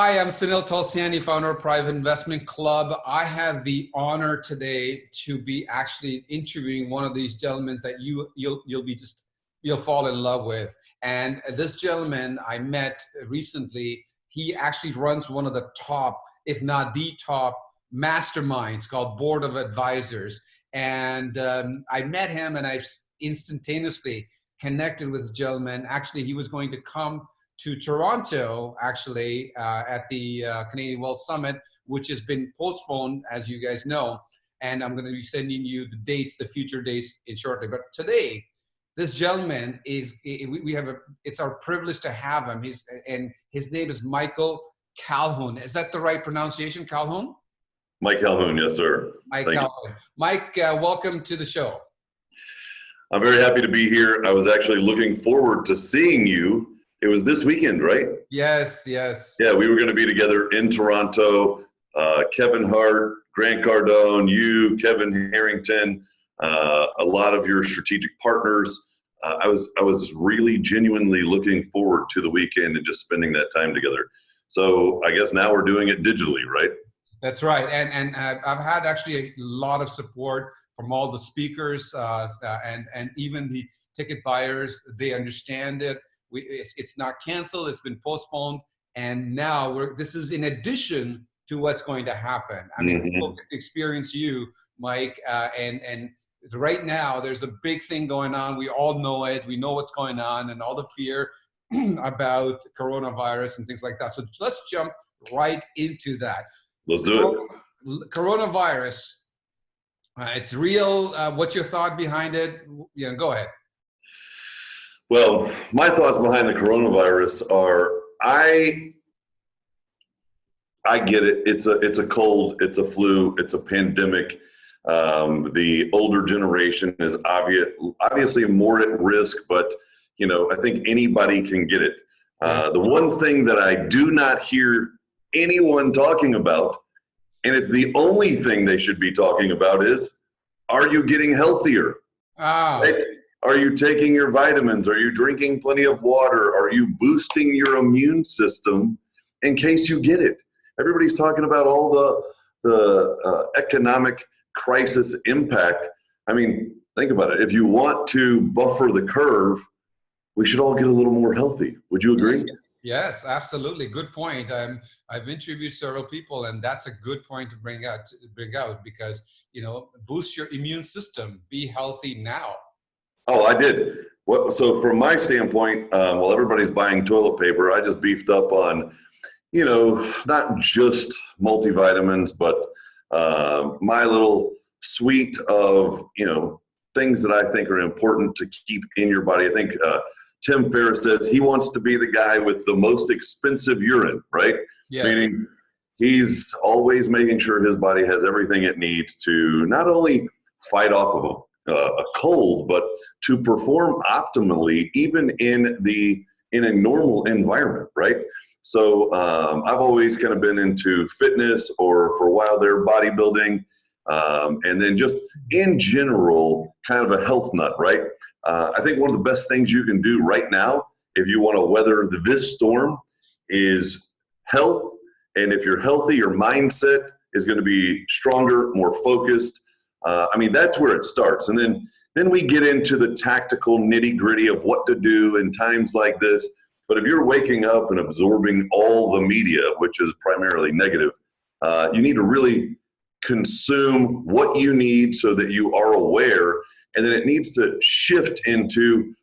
Hi, I'm Sunil Tulsiani, founder of Private Investment Club. I have the honor today to be actually interviewing one of these gentlemen that you'll fall in love with. And this gentleman I met recently. He actually runs one of the top, if not the top, masterminds called Board of Advisors. And I met him, and I instantaneously connected with this gentleman. Actually, he was going to come to Toronto, actually, at the Canadian Wealth Summit, which has been postponed, as you guys know. And I'm going to be sending you the dates, the future dates, in shortly. But today, this gentleman it's our privilege to have him. His name is Michael Calhoun. Is that the right pronunciation, Calhoun? Mike Calhoun, yes, sir. Mike Calhoun. Mike, welcome to the show. I'm very happy to be here. I was actually looking forward to seeing you. It was this weekend, right? Yes, yes. Yeah, we were going to be together in Toronto. Kevin Hart, Grant Cardone, you, Kevin Harrington, a lot of your strategic partners. I was really genuinely looking forward to the weekend and just spending that time together. So I guess now we're doing it digitally, right? That's right. And I've had actually a lot of support from all the speakers and even the ticket buyers. They understand it. It's not canceled, it's been postponed, and now this is in addition to what's going to happen. I mean, people get to experience you, Mike, and right now there's a big thing going on. We all know it. We know what's going on and all the fear about coronavirus and things like that. So let's jump right into that. Let's do it. Coronavirus, it's real. What's your thought behind it? Go ahead. Well, my thoughts behind the coronavirus are, I get it. It's a cold, it's a flu, it's a pandemic. The older generation is obviously more at risk, but I think anybody can get it. The one thing that I do not hear anyone talking about, and it's the only thing they should be talking about, is, are you getting healthier? Right? Are you taking your vitamins? Are you drinking plenty of water? Are you boosting your immune system in case you get it? Everybody's talking about all the economic crisis impact. I mean, think about it. If you want to buffer the curve, we should all get a little more healthy. Would you agree? Yes, absolutely. Good point. I've interviewed several people, and that's a good point to bring out because, boost your immune system. Be healthy now. Oh, I did. So from my standpoint, while everybody's buying toilet paper, I just beefed up on, not just multivitamins, but my little suite of, things that I think are important to keep in your body. I think Tim Ferriss says he wants to be the guy with the most expensive urine, right? Yes. Meaning he's always making sure his body has everything it needs to not only fight off of a cold, but to perform optimally, even in a normal environment, right? So I've always kind of been into fitness, or for a while there, bodybuilding, and then just in general, kind of a health nut, right? I think one of the best things you can do right now, if you want to weather this storm, is health. And if you're healthy, your mindset is going to be stronger, more focused. That's where it starts. And then we get into the tactical nitty gritty of what to do in times like this. But if you're waking up and absorbing all the media, which is primarily negative, you need to really consume what you need so that you are aware. And then it needs to shift into,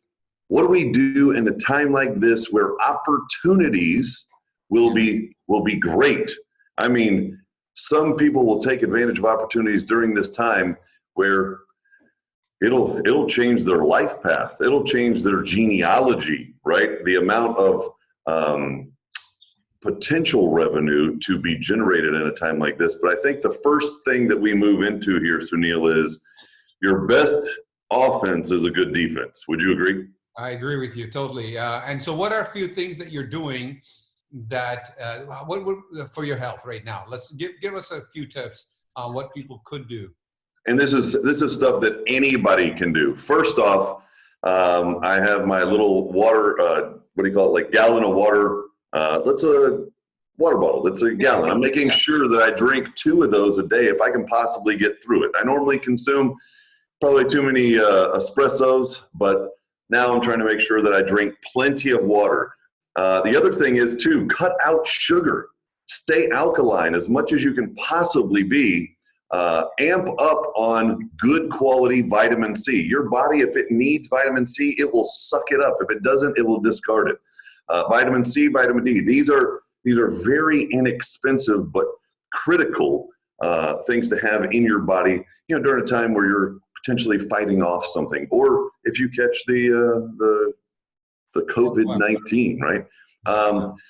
what do we do in a time like this where opportunities will be great? I mean, some people will take advantage of opportunities during this time where it'll change their life path. It'll change their genealogy, right? The amount of potential revenue to be generated in a time like this. But I think the first thing that we move into here, Sunil, is your best offense is a good defense. Would you agree? I agree with you totally. And so what are a few things that you're doing that for your health right now? Let's give us a few tips on what people could do. And this is stuff that anybody can do. First off, I have my little water, like gallon of water. Let's water bottle. It's a gallon. I'm making sure that I drink 2 of those a day if I can possibly get through it. I normally consume probably too many espressos, but now I'm trying to make sure that I drink plenty of water. The other thing is too, cut out sugar. Stay alkaline as much as you can possibly be. Amp up on good quality vitamin C. Your body, if it needs vitamin C, it will suck it up. If it doesn't, it will discard it. Vitamin C, vitamin D. These are very inexpensive but critical things to have in your body, during a time where you're potentially fighting off something, or if you catch the COVID-19, right?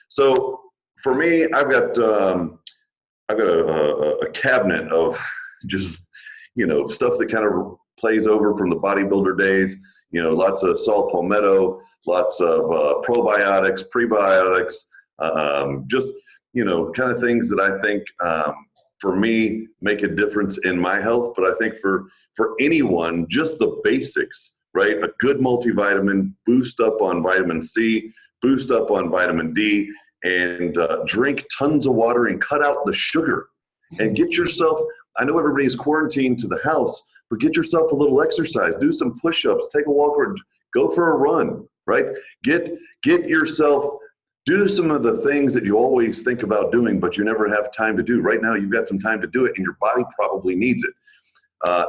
So for me, I've got a cabinet of just stuff that kind of plays over from the bodybuilder days. Lots of saw palmetto, lots of probiotics, prebiotics, just kind of things that I think for me make a difference in my health. But I think for anyone, just the basics, right? A good multivitamin, boost up on vitamin C, boost up on vitamin D, and drink tons of water and cut out the sugar. And get yourself, I know everybody's quarantined to the house, but get yourself a little exercise. Do some push-ups, take a walk, or go for a run, right? Get yourself, do some of the things that you always think about doing, but you never have time to do. Right now, you've got some time to do it, and your body probably needs it.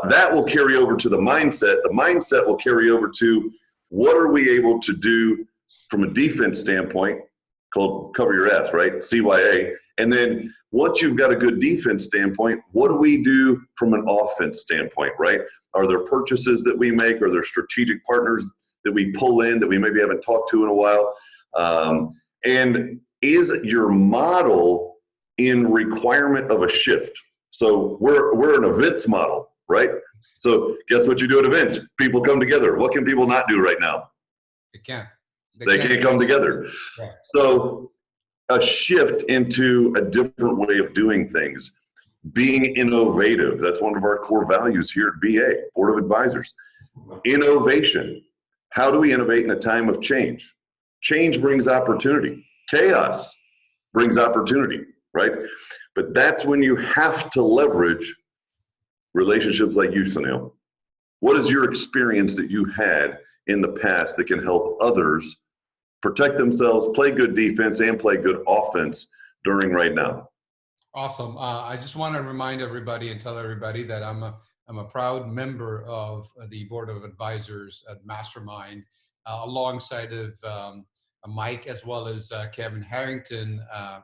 That will carry over to the mindset. The mindset will carry over to what are we able to do from a defense standpoint, called cover your ass, right? CYA. And then once you've got a good defense standpoint, what do we do from an offense standpoint, right? Are there purchases that we make? Are there strategic partners that we pull in that we maybe haven't talked to in a while? And is your model in requirement of a shift? So we're an events model, right? So guess what you do at events? People come together. What can people not do right now? They can't. They can't come together. Right. So a shift into a different way of doing things, being innovative. That's one of our core values here at BA, Board of Advisors. Innovation. How do we innovate in a time of change? Change brings opportunity. Chaos brings opportunity, right? But that's when you have to leverage relationships like you, Sunil. What is your experience that you had in the past that can help others protect themselves, play good defense, and play good offense during right now? Awesome. I just want to remind everybody and tell everybody that I'm a proud member of the Board of Advisors at Mastermind, alongside of Mike, as well as Kevin Harrington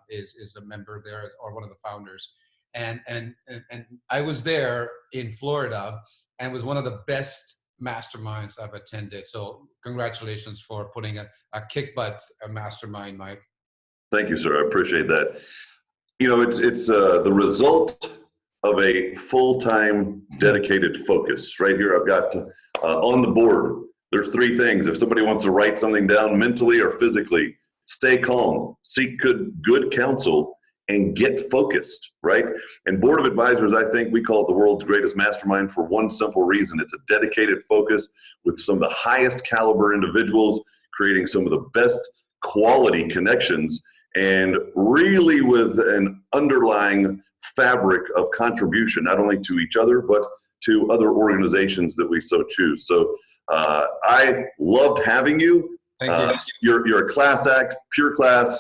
is a member there, or one of the founders. And I was there in Florida, and was one of the best masterminds I've attended. So congratulations for putting a kick butt mastermind, Mike. Thank you, sir. I appreciate that. It's the result of a full-time dedicated focus. Right here, I've got on the board, there's 3 things. If somebody wants to write something down mentally or physically, stay calm, seek good counsel, and get focused, right? And Board of Advisors, I think we call it the world's greatest mastermind for one simple reason. It's a dedicated focus with some of the highest caliber individuals, creating some of the best quality connections, and really with an underlying fabric of contribution, not only to each other, but to other organizations that we so choose. So I loved having you. Thank you. You're a class act, pure class.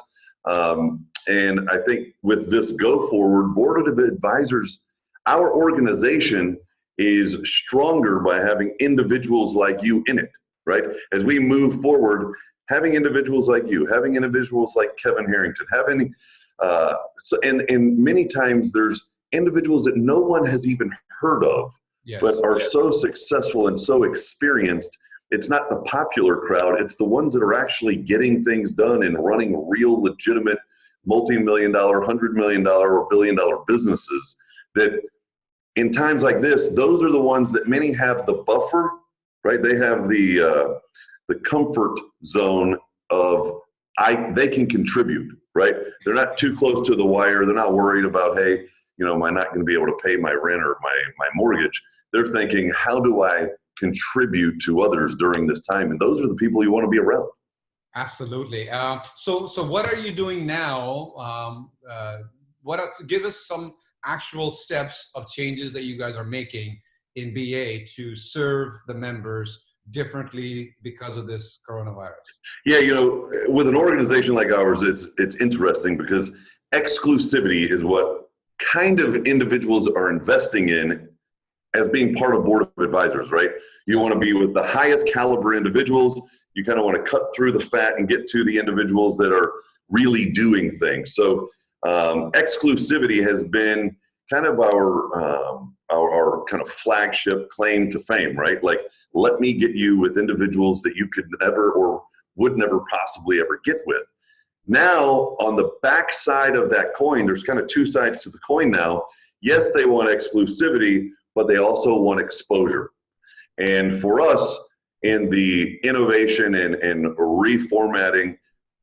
And I think with this go forward, Board of Advisors, our organization is stronger by having individuals like you in it, right? As we move forward, having individuals like you, having individuals like Kevin Harrington, having, and many times there's individuals that no one has even heard of, yes, but are so successful and so experienced. It's not the popular crowd. It's the ones that are actually getting things done and running real legitimate multi-million-dollar, $100 million, or billion-dollar businesses that in times like this, those are the ones that many have the buffer, right? They have the comfort zone of they can contribute, right? They're not too close to the wire. They're not worried about, hey, am I not going to be able to pay my rent or my mortgage? They're thinking, how do I contribute to others during this time? And those are the people you want to be around. Absolutely. So what are you doing now? Give us some actual steps of changes that you guys are making in BA to serve the members differently because of this coronavirus. Yeah, with an organization like ours, it's interesting because exclusivity is what kind of individuals are investing in as being part of board of advisors, right? You want to be with the highest caliber individuals. You kind of want to cut through the fat and get to the individuals that are really doing things. So exclusivity has been kind of our kind of flagship claim to fame, right? Like, let me get you with individuals that you could never or would never possibly ever get with. Now, on the back side of that coin, there's kind of two sides to the coin now. Yes, they want exclusivity, but they also want exposure. And for us, in the innovation and reformatting,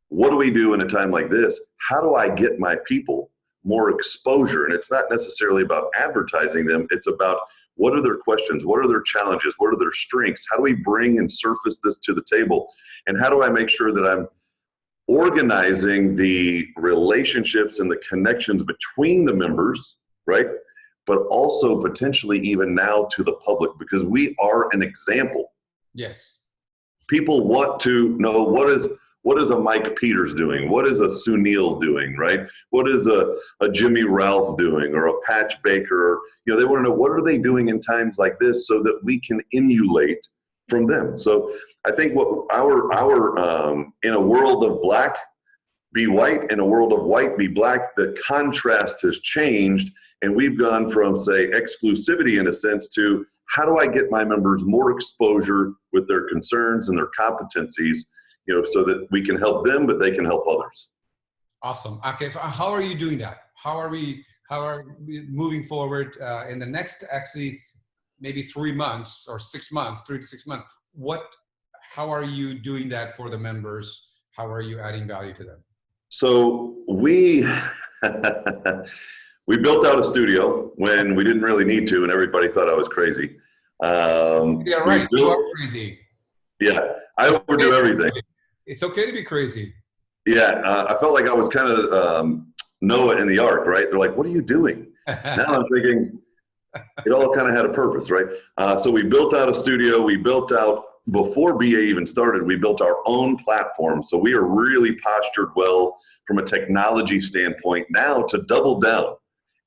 what do we do in a time like this? How do I get my people more exposure? And it's not necessarily about advertising them. It's about what are their questions? What are their challenges? What are their strengths? How do we bring and surface this to the table? And how do I make sure that I'm organizing the relationships and the connections between the members, right? But also potentially even now to the public, because we are an example. Yes. People want to know what is a Mike Peters doing? What is a Sunil doing, right? What is a Jimmy Ralph doing, or a Patch Baker? They want to know what are they doing in times like this so that we can emulate from them. So I think what our in a world of black, be white, in a world of white, be black, the contrast has changed, and we've gone from, say, exclusivity in a sense to how do I get my members more exposure with their concerns and their competencies, so that we can help them, but they can help others. Awesome. Okay, so how are you doing that? How are we moving forward in the next, actually, maybe 3 months or 6 months, 3 to 6 months? How are you doing that for the members? How are you adding value to them? So we we built out a studio when we didn't really need to, and everybody thought I was crazy. Yeah, right. You are crazy. Yeah, I overdo everything. It's okay to be crazy. Yeah, I felt like I was kind of Noah in the ark, right? They're like, what are you doing? Now I'm thinking it all kind of had a purpose, right? So we built out a studio. We built out, before BA even started, we built our own platform. So we are really postured well from a technology standpoint now to double down.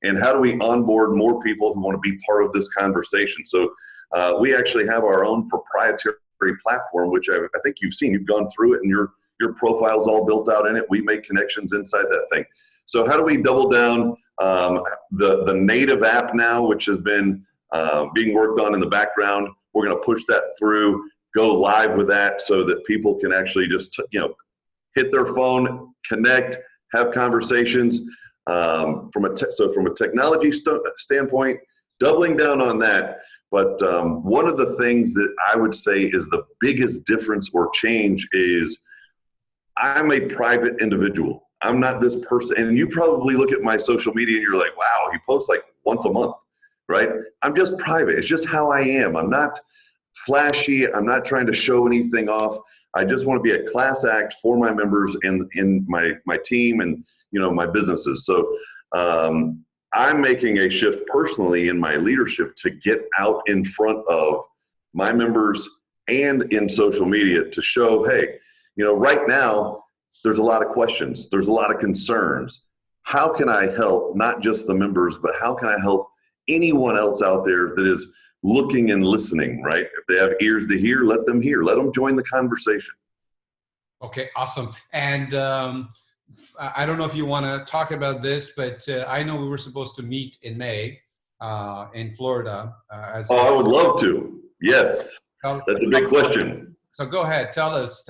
And how do we onboard more people who want to be part of this conversation? So we actually have our own proprietary platform, which I think you've seen. You've gone through it, and your profile's all built out in it. We make connections inside that thing. So how do we double down the native app now, which has been being worked on in the background? We're going to push that through, go live with that, so that people can actually just hit their phone, connect, have conversations. From a technology standpoint, doubling down on that. But one of the things that I would say is the biggest difference or change is I'm a private individual. I'm not this person. And you probably look at my social media and you're like, wow, he posts like once a month, right? I'm just private. It's just how I am. I'm not flashy. I'm not trying to show anything off. I just want to be a class act for my members and in my team and my businesses. So I'm making a shift personally in my leadership to get out in front of my members and in social media to show, hey, right now there's a lot of questions. There's a lot of concerns. How can I help not just the members, but how can I help anyone else out there that is looking and listening, right? If they have ears to hear, let them hear. Let them join the conversation. Okay, awesome. And I don't know if you want to talk about this, but I know we were supposed to meet in May in Florida. I would love to. Yes, that's a big question. So go ahead, tell us,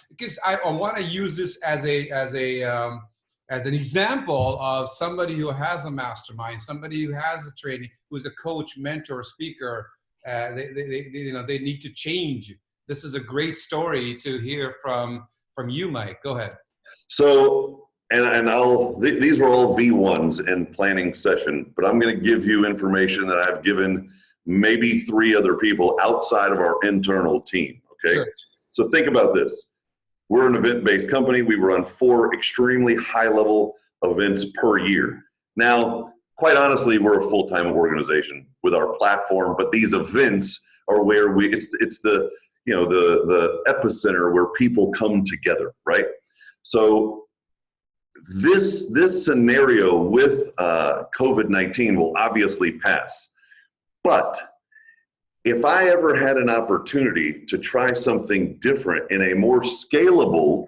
because I want to use this as an example of somebody who has a mastermind, somebody who has a training, who's a coach, mentor, speaker. They need to change. This is a great story to hear from you, Mike. Go ahead. So, these were all V1s in planning session, but I'm going to give you information that I've given maybe 3 other people outside of our internal team. Okay. Sure. So think about this. we're an event-based company. We run 4 extremely high-level events per year. Now, quite honestly, we're a full-time organization with our platform, but these events are where it's the, you know, the epicenter where people come together, right? So this scenario with COVID-19 will obviously pass. But if I ever had an opportunity to try something different in a more scalable,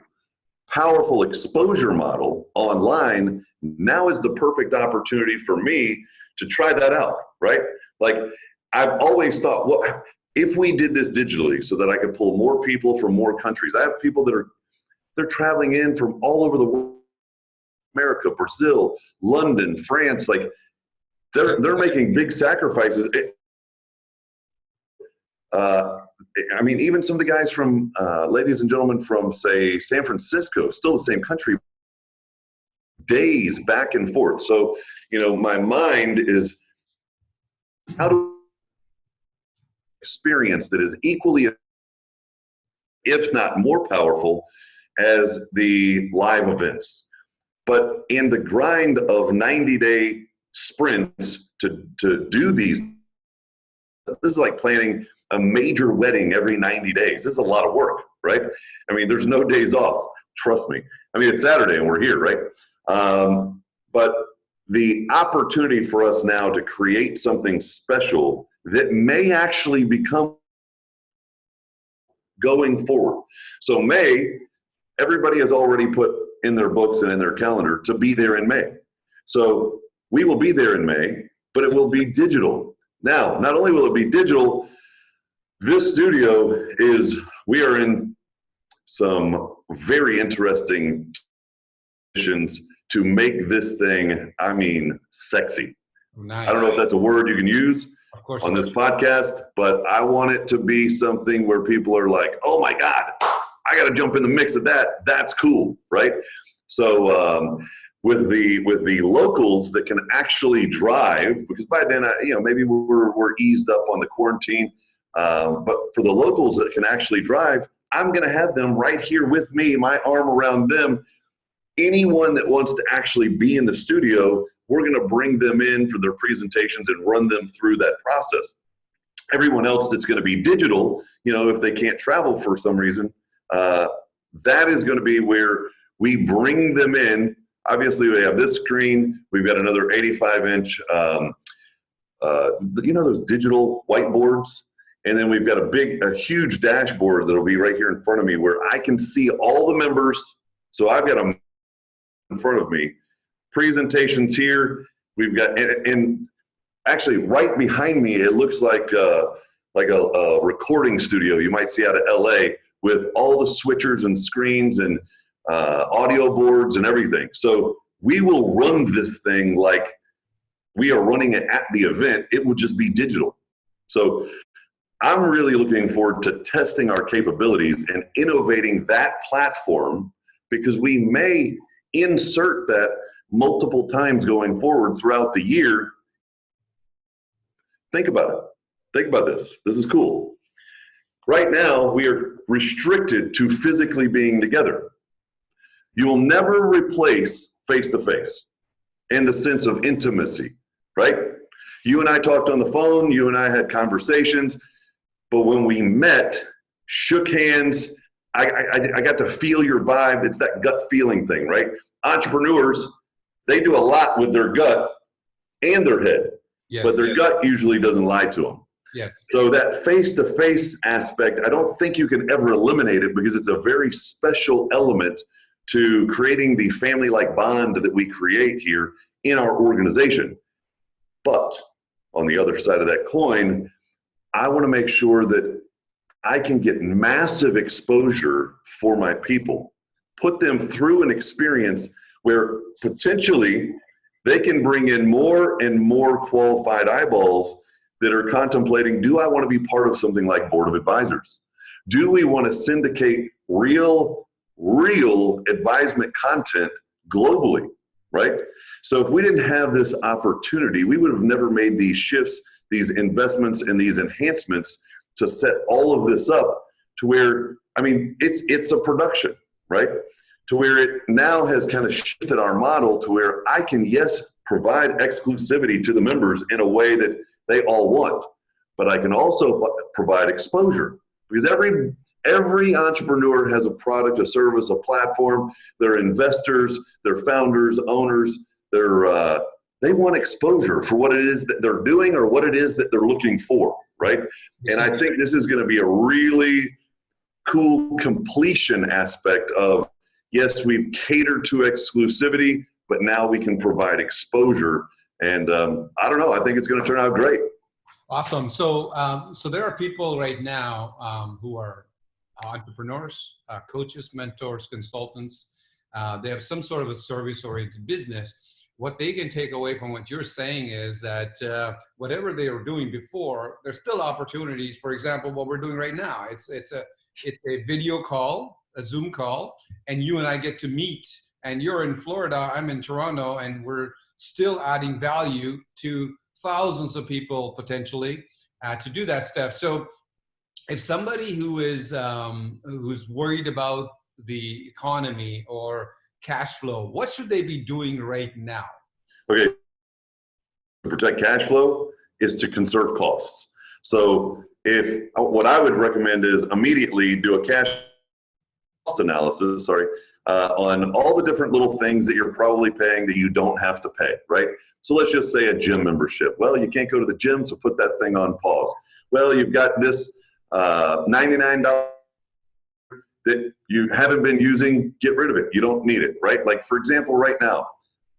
powerful exposure model online, now is the perfect opportunity for me to try that out, right? Like, I've always thought, what if we did this digitally so that I could pull more people from more countries? I have people that they're traveling in from all over the world, America, Brazil, London, France, like they're making big sacrifices. I mean, even some of the guys from, ladies and gentlemen from, say, San Francisco, still the same country, days back and forth. So, you know, my mind is, how to experience that is equally, if not more powerful, as the live events. But in the grind of 90-day sprints to do these, this is like planning a major wedding every 90 days. This is a lot of work, right? I mean, there's no days off, trust me. I mean, it's Saturday and we're here, right? But the opportunity for us now to create something special that may actually become going forward. So May, everybody has already put in their books and in their calendar to be there in May. So we will be there in May, but it will be digital. Now, not only will it be digital, this studio we are in some very interesting positions to make this thing, I mean, sexy. Nice. I don't know if that's a word you can use on this podcast, but I want it to be something where people are like, oh my God, I got to jump in the mix of that. That's cool, right? So with the locals that can actually drive, because by then, you know, maybe we're eased up on the quarantine, but for the locals that can actually drive, I'm going to have them right here with me, my arm around them. Anyone that wants to actually be in the studio, we're going to bring them in for their presentations and run them through that process. Everyone else that's going to be digital, you know, if they can't travel for some reason, that is going to be where we bring them in. Obviously, we have this screen. We've got another 85-inch, you know, those digital whiteboards. And then we've got a huge dashboard that'll be right here in front of me where I can see all the members. So I've got them in front of me. Presentations here. We've got, and actually right behind me, it looks like a recording studio you might see out of LA with all the switchers and screens and audio boards and everything. So we will run this thing like we are running it at the event. It will just be digital. So I'm really looking forward to testing our capabilities and innovating that platform, because we may insert that multiple times going forward throughout the year. Think about it. Think about this. This is cool. Right now, we are restricted to physically being together. You will never replace face-to-face in the sense of intimacy, right? You and I talked on the phone. You and I had conversations. But when we met, shook hands, I got to feel your vibe. It's that gut feeling thing, right? Entrepreneurs, they do a lot with their gut and their head, yes, but their gut usually doesn't lie to them. Yes. So that face-to-face aspect, I don't think you can ever eliminate it, because it's a very special element to creating the family-like bond that we create here in our organization. But on the other side of that coin, I want to make sure that I can get massive exposure for my people, put them through an experience where potentially they can bring in more and more qualified eyeballs that are contemplating, do I want to be part of something like Board of Advisors? Do we want to syndicate real advisement content globally, right? So if we didn't have this opportunity, we would have never made these shifts, these investments, and these enhancements to set all of this up to where, I mean, it's a production. right? To where it now has kind of shifted our model to where I can, yes, provide exclusivity to the members in a way that they all want, but I can also provide exposure, because every entrepreneur has a product, a service, a platform. They're investors, they're founders, owners. They want exposure for what it is that they're doing or what it is that they're looking for, right? And I think this is going to be a really cool completion aspect of, yes, we've catered to exclusivity, but now we can provide exposure. And I don't know, I think it's going to turn out great. Awesome. So, so there are people right now who are entrepreneurs, coaches, mentors, consultants. They have some sort of a service-oriented business. What they can take away from what you're saying is that whatever they were doing before, there's still opportunities. For example, what we're doing right now, it's a video call, a Zoom call, and you and I get to meet. And you're in Florida, I'm in Toronto, and we're still adding value to thousands of people potentially to do that stuff. So if somebody who is who's worried about the economy or cash flow, what should they be doing right now? Okay, to protect cash flow is to conserve costs. So what I would recommend is immediately do a cash cost analysis, on all the different little things that you're probably paying that you don't have to pay, right? So let's just say a gym membership. Well, you can't go to the gym, so put that thing on pause. Well, you've got this $99 that you haven't been using, get rid of it. You don't need it, right? Like, for example, right now,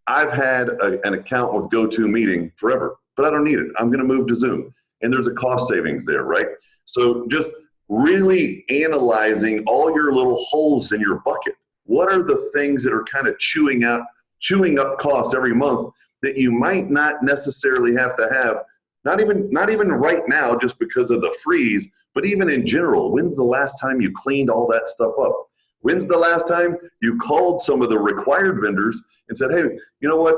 I've had an account with GoToMeeting forever, but I don't need it. I'm going to move to Zoom, and there's a cost savings there, right? So just really analyzing all your little holes in your bucket. What are the things that are kind of chewing up costs every month that you might not necessarily have to have, not even right now just because of the freeze, but even in general? When's the last time you cleaned all that stuff up? When's the last time you called some of the required vendors and said, hey, you know what?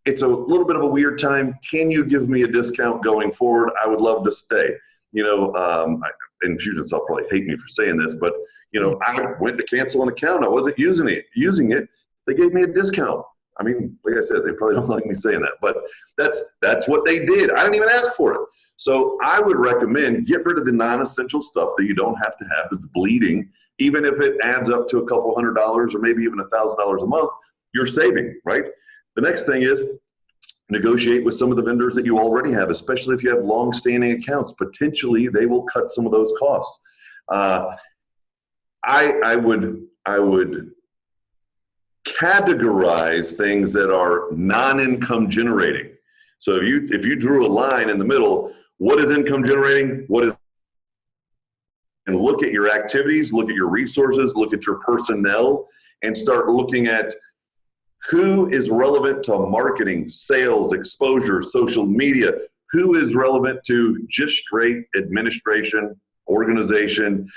It's a little bit of a weird time. Can you give me a discount going forward? I would love to stay. And students, I'll probably hate me for saying this, but I went to cancel an account. I wasn't using it. They gave me a discount. I mean, like I said, they probably don't like me saying that, but that's what they did. I didn't even ask for it. So I would recommend get rid of the non-essential stuff that you don't have to have, that's bleeding. Even if it adds up to a couple $100 or maybe even $1,000 a month, you're saving, right? The next thing is negotiate with some of the vendors that you already have, especially if you have long-standing accounts. Potentially, they will cut some of those costs. I would categorize things that are non-income generating. So if you drew a line in the middle, what is income generating? And look at your activities, look at your resources, look at your personnel, and start looking at who is relevant to marketing, sales, exposure, social media, who is relevant to just straight administration, organization,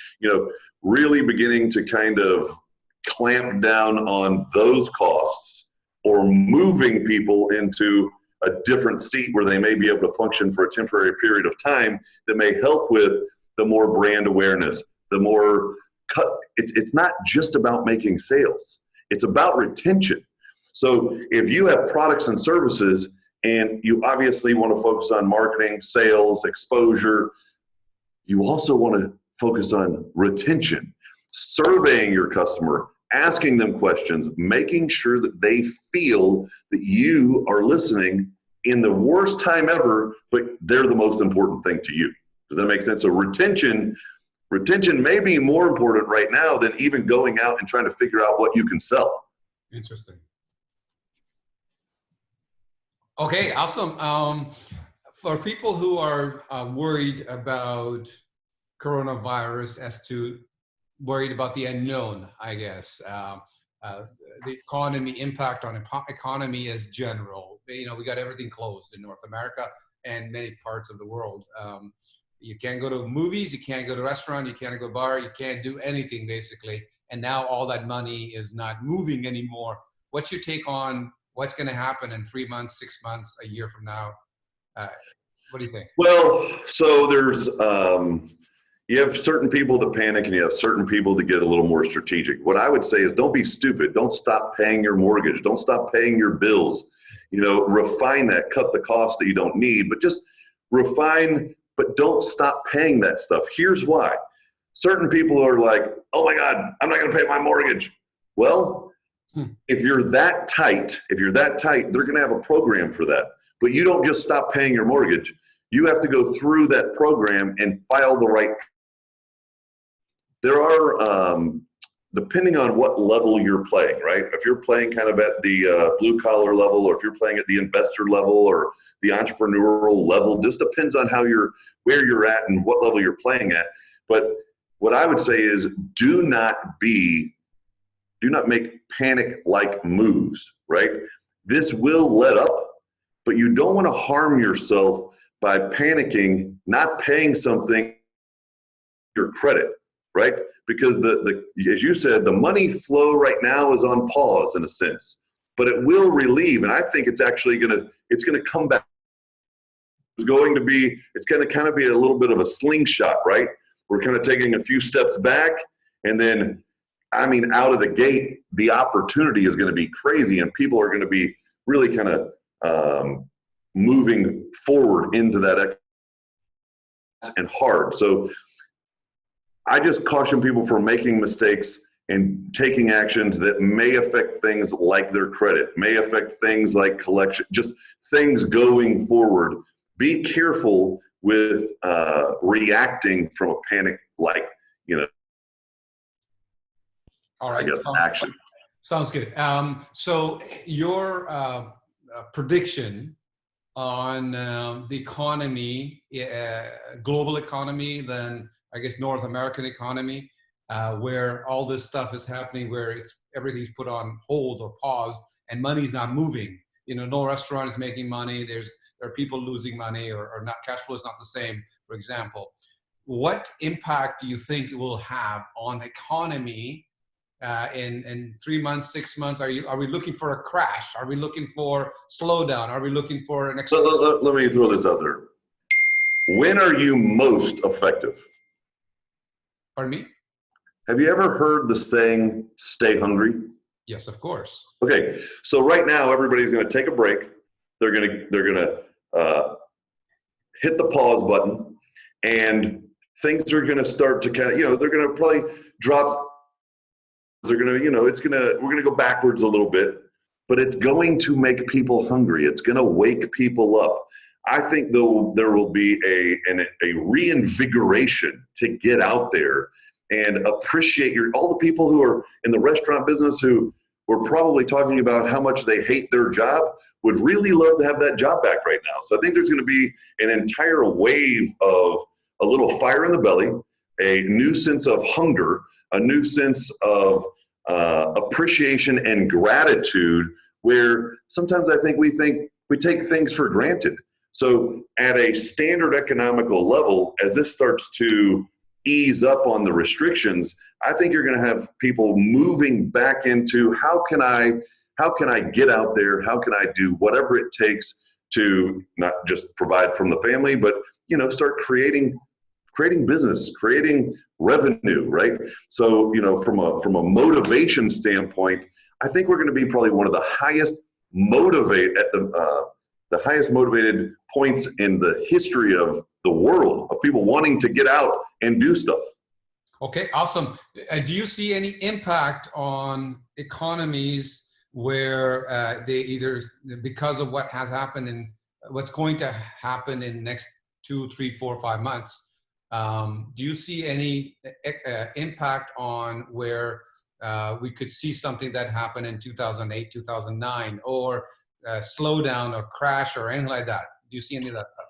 really beginning to kind of clamp down on those costs, or moving people into a different seat where they may be able to function for a temporary period of time that may help with the more brand awareness, the more it's not just about making sales. It's about retention. So if you have products and services and you obviously want to focus on marketing, sales, exposure, you also want to focus on retention, surveying your customer, asking them questions, making sure that they feel that you are listening in the worst time ever, but they're the most important thing to you. Does that make sense? So retention may be more important right now than even going out and trying to figure out what you can sell. Interesting. Okay, awesome. For people who are worried about coronavirus, worried about the unknown, I guess, the economy, impact on economy as general. We got everything closed in North America and many parts of the world. You can't go to movies, you can't go to restaurant, you can't go to bar, you can't do anything basically. And now all that money is not moving anymore. What's your take on what's going to happen in 3 months, 6 months, a year from now? What do you think? Well, so there's, You have certain people that panic and you have certain people that get a little more strategic. What I would say is don't be stupid. Don't stop paying your mortgage. Don't stop paying your bills. You know, refine that, cut the cost that you don't need, but just refine, but don't stop paying that stuff. Here's why. Certain people are like, oh my God, I'm not going to pay my mortgage. Well, if you're that tight, they're going to have a program for that. But you don't just stop paying your mortgage. You have to go through that program and file the right. There are, depending on what level you're playing, right? If you're playing kind of at the blue collar level, or if you're playing at the investor level or the entrepreneurial level, just depends on where you're at and what level you're playing at. But what I would say is do not make panic-like moves, right? This will let up, but you don't want to harm yourself by panicking, not paying something your credit, right? Because as you said, the money flow right now is on pause in a sense, but it will relieve. And I think it's actually it's going to come back. It's going to kind of be a little bit of a slingshot, right? We're kind of taking a few steps back, and then, I mean, out of the gate, the opportunity is going to be crazy, and people are going to be really kind of moving forward into that and hard. So I just caution people from making mistakes and taking actions that may affect things like their credit, may affect things like collection, just things going forward. Be careful with reacting from a panic, like, All right. I guess action. Sounds good. So your prediction on the economy, global economy, then I guess North American economy, where all this stuff is happening, where everything's put on hold or paused, and money's not moving. No restaurant is making money. There are people losing money, or not. Cash flow is not the same, for example. What impact do you think it will have on the economy in 3 months, 6 months? Are we looking for a crash? Are we looking for slowdown? Are we looking for an? Let me throw this out there. When are you most effective? Pardon me? Have you ever heard the saying, stay hungry? Yes, of course. Okay, so right now everybody's going to take a break. They're going to hit the pause button, and things are going to start to kind of, they're going to probably drop. They're going to, we're going to go backwards a little bit, but it's going to make people hungry. It's going to wake people up. I think there will be a reinvigoration to get out there and appreciate all the people who are in the restaurant business who were probably talking about how much they hate their job would really love to have that job back right now. So I think there's going to be an entire wave of a little fire in the belly, a new sense of hunger, a new sense of appreciation and gratitude, where sometimes I think we take things for granted. So at a standard economical level, as this starts to ease up on the restrictions, I think you're going to have people moving back into how can I get out there? How can I do whatever it takes to not just provide from the family, but start creating business, creating revenue, right? So from a motivation standpoint, I think we're going to be probably one of the highest the highest motivated points in the history of the world, of people wanting to get out and do stuff. Okay, awesome. Do you see any impact on economies where they either, because of what has happened and what's going to happen in the next 2, 3, 4, 5 months, do you see any impact on where we could see something that happened in 2008, 2009, or slowdown or crash or anything like that? Do you see any of that stuff?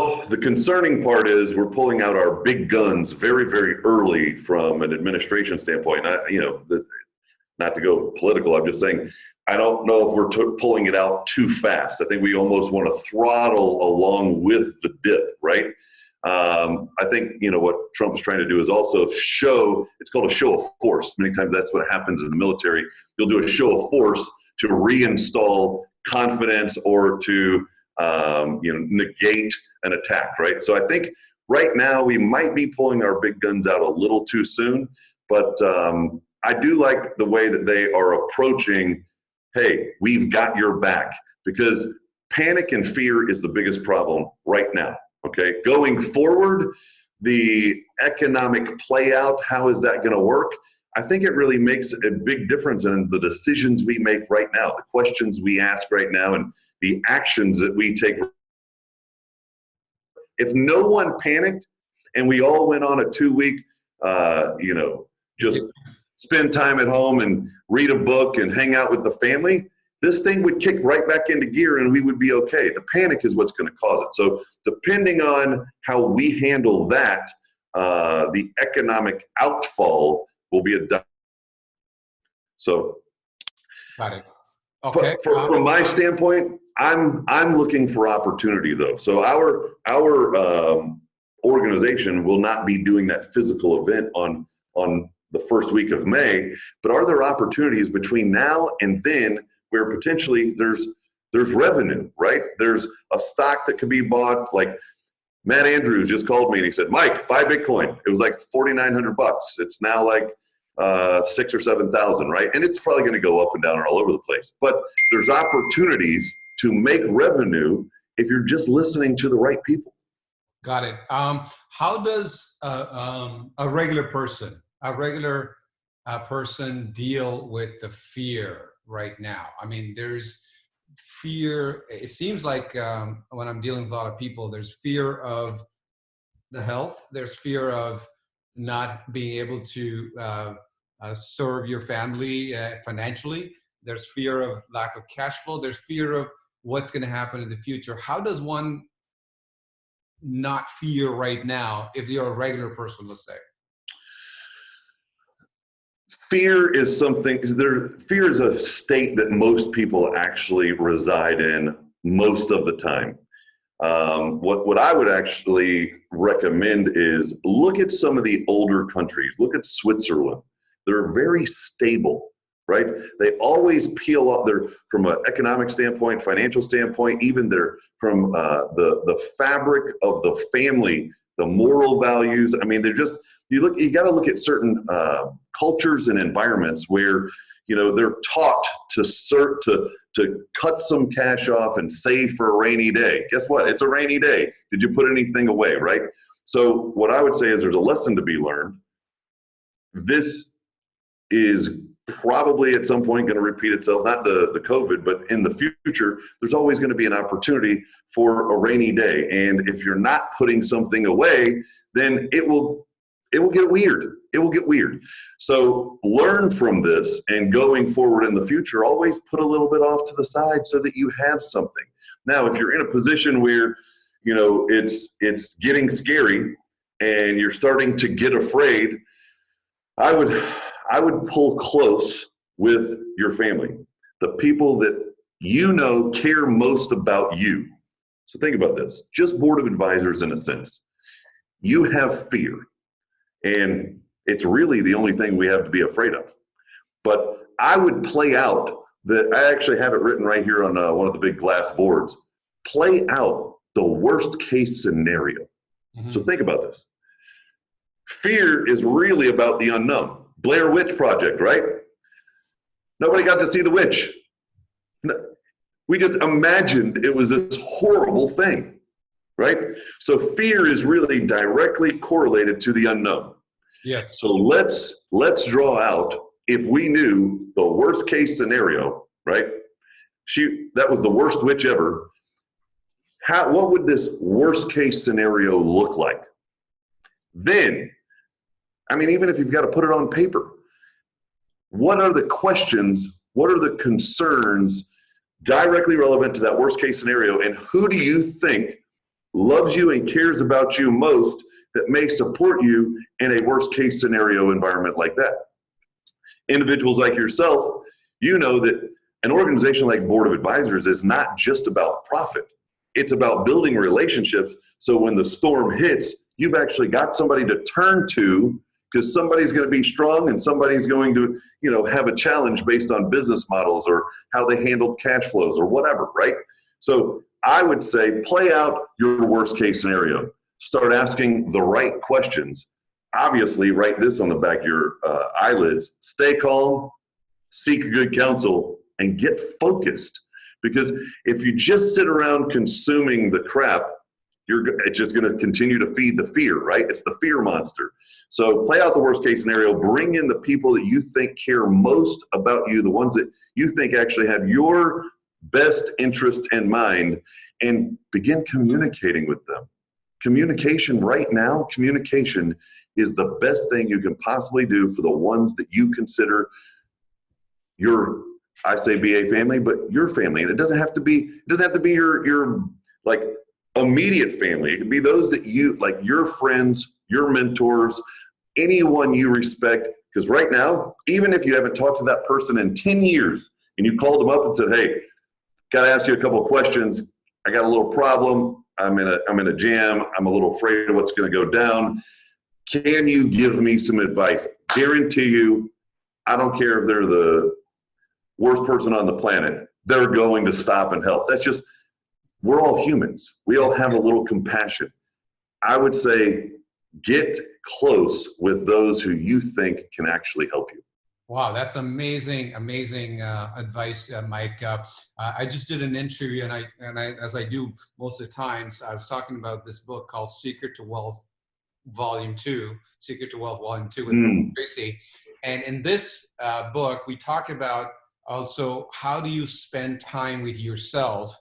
Well, the concerning part is we're pulling out our big guns very, very early from an administration standpoint. Not to go political, I'm just saying, I don't know if we're pulling it out too fast. I think we almost want to throttle along with the dip, right? I think, what Trump is trying to do is also it's called a show of force. Many times that's what happens in the military. You'll do a show of force to reinstall confidence or to, negate an attack, right? So I think right now we might be pulling our big guns out a little too soon, but I do like the way that they are approaching, hey, we've got your back, because panic and fear is the biggest problem right now, okay? Going forward, the economic play out, how is that gonna work? I think it really makes a big difference in the decisions we make right now, the questions we ask right now, and the actions that we take. If no one panicked and we all went on a 2-week, just spend time at home and read a book and hang out with the family, this thing would kick right back into gear and we would be okay. The panic is what's going to cause it. So depending on how we handle that, the economic outfall will be a. So, got it. Okay. From my standpoint, I'm looking for opportunity though. So our organization will not be doing that physical event on the first week of May, but are there opportunities between now and then where potentially there's revenue, right? There's a stock that could be bought. Like Matt Andrews just called me and he said, Mike, buy Bitcoin. It was like $4,900. It's now like 6,000 or 7,000, right? And it's probably going to go up and down and all over the place. But there's opportunities to make revenue if you're just listening to the right people. Got it. How does a regular person deal with the fear right now? I mean, there's fear. It seems like when I'm dealing with a lot of people, there's fear of the health. There's fear of not being able to serve your family financially. There's fear of lack of cash flow. There's fear of what's going to happen in the future. How does one not fear right now if you're a regular person, let's say? Fear is fear is a state that most people actually reside in most of the time. What I would actually recommend is look at some of the older countries. Look at Switzerland. They're very stable, right? They always peel up. They're from an economic standpoint, financial standpoint, even from the fabric of the family, the moral values. I mean, you got to look at certain cultures and environments where, they're taught to cut some cash off and save for a rainy day. Guess what? It's a rainy day. Did you put anything away, right? So what I would say is there's a lesson to be learned. This is probably at some point going to repeat itself, not the COVID, but in the future, there's always going to be an opportunity for a rainy day. And if you're not putting something away, then it will get weird. It will get weird. So learn from this, and going forward in the future, always put a little bit off to the side so that you have something. Now, if you're in a position where, it's getting scary and you're starting to get afraid, I would pull close with your family, the people that care most about you. So think about this, just board of advisors in a sense. You have fear, and it's really the only thing we have to be afraid of. But I would play out I actually have it written right here on one of the big glass boards, play out the worst case scenario. Mm-hmm. So think about this. Fear is really about the unknown. Blair Witch Project, right? Nobody got to see the witch. We just imagined it was this horrible thing, right? So fear is really directly correlated to the unknown. Yes. So let's draw out, if we knew the worst case scenario, right? That was the worst witch ever. What would this worst case scenario look like? Then, even if you've got to put it on paper, what are the questions, what are the concerns directly relevant to that worst case scenario, and who do you think loves you and cares about you most that may support you in a worst case scenario environment like that? Individuals like yourself, that an organization like Board of Advisors is not just about profit. It's about building relationships, so when the storm hits, you've actually got somebody to turn to, because somebody's going to be strong and somebody's going to, have a challenge based on business models or how they handled cash flows or whatever, right? So I would say play out your worst case scenario. start asking the right questions. Obviously, write this on the back of your eyelids: stay calm, seek good counsel, and get focused. Because if you just sit around consuming the crap, it's just going to continue to feed the fear, right? It's the fear monster. So play out the worst case scenario, bring in the people that you think care most about you, the ones that you think actually have your best interest in mind, and begin communicating with them. Communication right now, communication is the best thing you can possibly do for the ones that you consider your, I say BA family, but your family. And it doesn't have to be your like immediate family. It could be those that you, like your friends, your mentors, anyone you respect. Because right now, even if you haven't talked to that person in 10 years and you called them up and said, hey, got to ask you a couple of questions. I got a little problem. I'm in a jam. I'm a little afraid of what's going to go down. Can you give me some advice? Guarantee you, I don't care if they're the worst person on the planet, they're going to stop and help. That's just, we're all humans. We all have a little compassion. I would say get close with those who you think can actually help you. Wow, that's amazing advice, Mike. I just did an interview, and I, as I do most of the times, I was talking about this book called Secret to Wealth, Volume 2, Secret to Wealth, Volume 2 with Tracy. And in this book, we talk about also how do you spend time with yourself.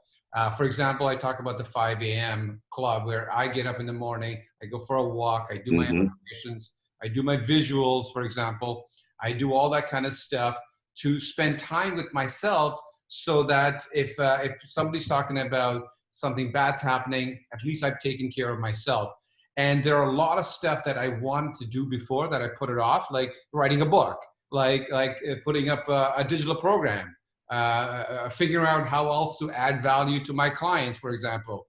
For example, I talk about the 5 a.m. club where I get up in the morning, I go for a walk, I do my affirmations, I do my visuals, for example. I do all that kind of stuff to spend time with myself so that if somebody's talking about something bad's happening, at least I've taken care of myself. And there are a lot of stuff that I wanted to do before that I put it off, like writing a book, like putting up a digital program, figuring out how else to add value to my clients, for example.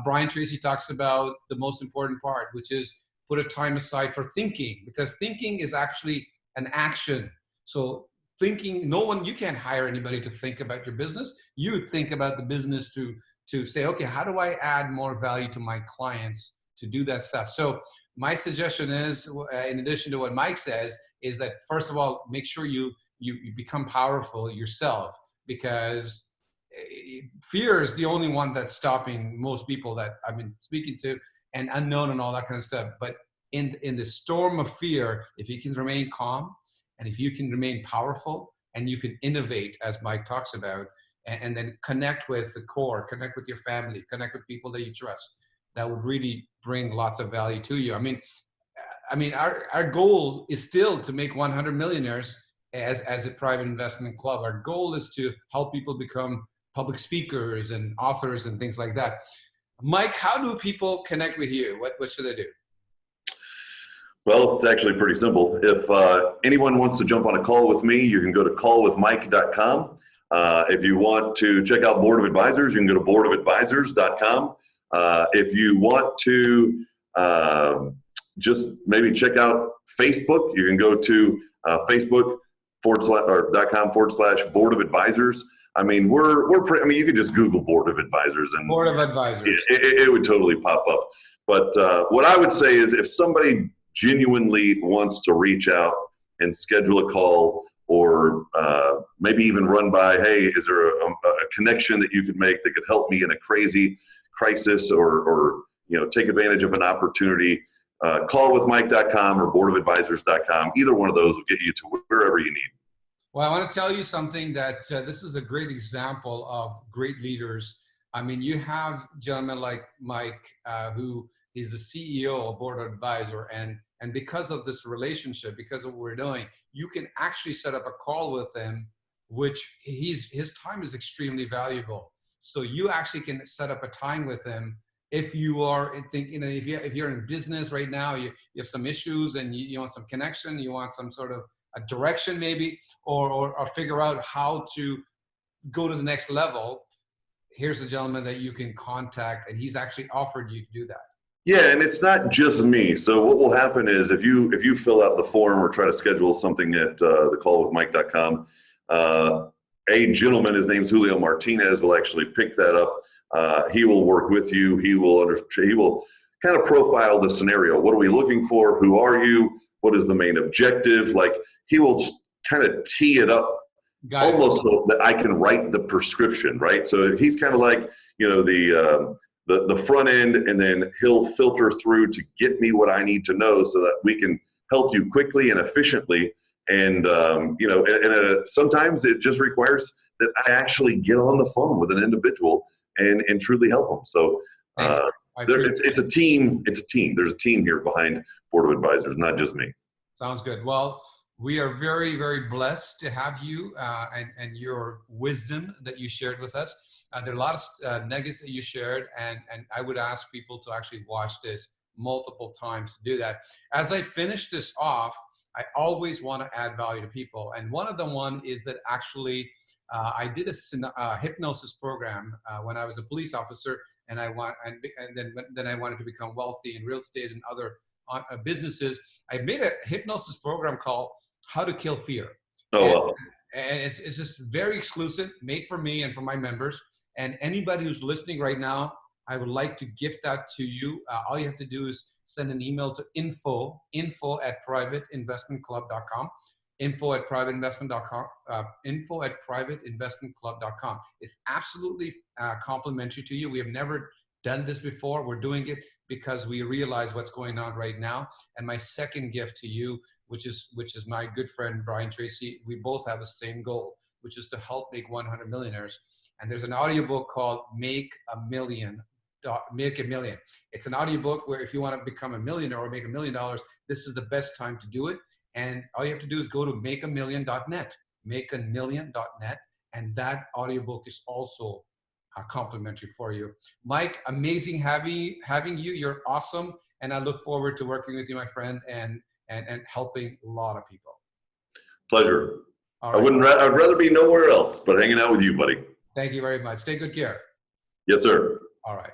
Brian Tracy talks about the most important part, which is put a time aside for thinking, because thinking is actually an action. So thinking, you can't hire anybody to think about your business. You think about the business to say, okay, how do I add more value to my clients to do that stuff? So my suggestion is, in addition to what Mike says, is that first of all, make sure you become powerful yourself, because fear is the only one that's stopping most people that I've been speaking to, and unknown and all that kind of stuff. But in the storm of fear, if you can remain calm and if you can remain powerful and you can innovate, as Mike talks about, and then connect with the core, connect with your family, connect with people that you trust, that would really bring lots of value to you. I mean, our goal is still to make 100 millionaires as a private investment club. Our goal is to help people become public speakers and authors and things like that. Mike, how do people connect with you? What should they do? Well, it's actually pretty simple. If anyone wants to jump on a call with me, you can go to callwithmike.com. If you want to check out Board of Advisors, you can go to boardofadvisors.com. If you want to just maybe check out Facebook, you can go to facebook.com/Board of Advisors. I mean, you could just Google Board of Advisors and Board of Advisors. It would totally pop up. But what I would say is, if somebody genuinely wants to reach out and schedule a call, or maybe even run by, hey, is there a connection that you could make that could help me in a crazy crisis, or take advantage of an opportunity, callwithmike.com or boardofadvisors.com. Either one of those will get you to wherever you need. Well, I want to tell you something, that this is a great example of great leaders. I mean, you have gentlemen like Mike, who is the CEO of Board of Advisor, and because of this relationship, because of what we're doing, you can actually set up a call with him, which his time is extremely valuable. So you actually can set up a time with him. If you are thinking, if you're in business right now, you have some issues and you want some connection, you want some sort of a direction maybe, or figure out how to go to the next level, here's a gentleman that you can contact, and he's actually offered you to do that. Yeah, and it's not just me. So what will happen is, if you fill out the form or try to schedule something at thecallwithmike.com, a gentleman, his name's Julio Martinez, will actually pick that up. He will work with you. He will kind of profile the scenario. What are we looking for? Who are you? What is the main objective? Like, he will just kind of tee it up almost so that I can write the prescription, right? So he's kind of like, you know, the front end, and then he'll filter through to get me what I need to know so that we can help you quickly and efficiently. And, you know, sometimes it just requires that I actually get on the phone with an individual and truly help them. So it's a team. It's a team. There's a team here behind Board of Advisors, not just me. Sounds good. Well, we are very, very blessed to have you and your wisdom that you shared with us. There are a lot of nuggets that you shared, and I would ask people to actually watch this multiple times to do that. As I finish this off, I always want to add value to people. And one of them is that actually I did a hypnosis program when I was a police officer, and then I wanted to become wealthy in real estate and other businesses. I made a hypnosis program called How to Kill Fear. And it's just very exclusive, made for me and for my members. And anybody who's listening right now, I would like to gift that to you. All you have to do is send an email to info@privateinvestmentclub.com, info@privateinvestmentclub.com. It's absolutely complimentary to you. We have never done this before. We're doing it because we realize what's going on right now. And my second gift to you, which is my good friend Brian Tracy, we both have the same goal, which is to help make 100 millionaires. And there's an audiobook called Make a Million. It's an audiobook where if you want to become a millionaire or make $1 million, this is the best time to do it. And all you have to do is go to makeamillion.net, makeamillion.net, and that audiobook is also complimentary for you. Mike, amazing having you. You're awesome, and I look forward to working with you, my friend, and helping a lot of people. Pleasure. All right. I'd rather be nowhere else but hanging out with you, buddy. Thank you very much. Take good care. Yes, sir. All right.